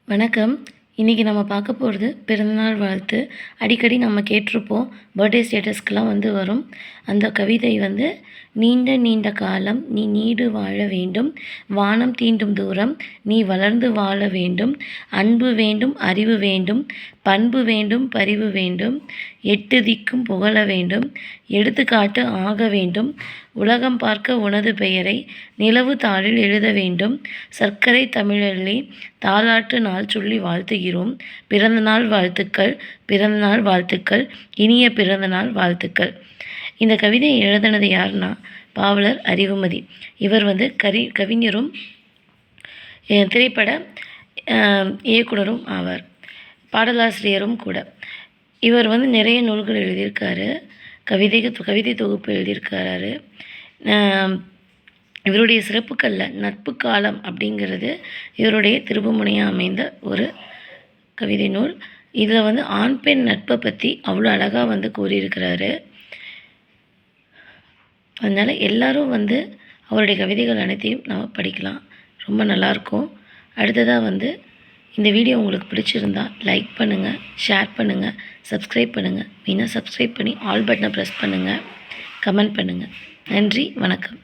வணக்கம். இன்றைக்கி நம்ம பார்க்க போகிறது பிறந்தநாள் வாழ்த்து. அடிக்கடி நம்ம கேட்டிருப்போம். பர்த்டே ஸ்டேட்டஸ்க்கெலாம் வரும். அந்த கவிதை நீண்ட நீண்ட காலம் நீ நீடு வாழ வேண்டும், வானம் தீண்டும் தூரம் நீ வளர்ந்து வாழ வேண்டும், அன்பு வேண்டும் அறிவு வேண்டும், பண்பு வேண்டும் பரிவு வேண்டும், எட்டு திக்கும் புகழ வேண்டும், எடுத்துக்காட்டு ஆக வேண்டும், உலகம் பார்க்க உனது பெயரை நிலவு தாளில் எழுத வேண்டும், சர்க்கரை தமிழல்லி தாலாட்டு நாள் சொல்லி வாழ்த்துகிறோம். பிறந்தநாள் வாழ்த்துக்கள், பிறந்தநாள் வாழ்த்துக்கள், இனிய பிறந்தநாள் வாழ்த்துக்கள். இந்த கவிதையை எழுதினது யாருன்னா பாவலர் அறிவுமதி. இவர் கவிஞரும் திரைப்பட இயக்குனரும் ஆவார், பாடலாசிரியரும் கூட. இவர் நிறைய நூல்கள் எழுதியிருக்காரு, கவிதை தொகுப்பு எழுதியிருக்காரு. இவருடைய சிறப்புக்களில் நட்பு காலம் அப்படிங்கிறது இவருடைய திருப்புமுனையாக அமைந்த ஒரு கவிதை நூல். இதில் ஆண் பெண் நட்பை பற்றி அவ்வளோ அழகாக கூறியிருக்கிறாரு. அதனால் எல்லோரும் அவருடைய கவிதைகள் அனைத்தையும் நம்ம படிக்கலாம், ரொம்ப நல்லாயிருக்கும். அடுத்ததாக இந்த வீடியோ உங்களுக்கு பிடிச்சிருந்தா லைக் பண்ணுங்கள், ஷேர் பண்ணுங்கள், சப்ஸ்கிரைப் பண்ணுங்கள். மெயினாக சப்ஸ்கிரைப் பண்ணி ஆல் பட்டனை ப்ரெஸ் பண்ணுங்கள், கமெண்ட் பண்ணுங்கள். நன்றி, வணக்கம்.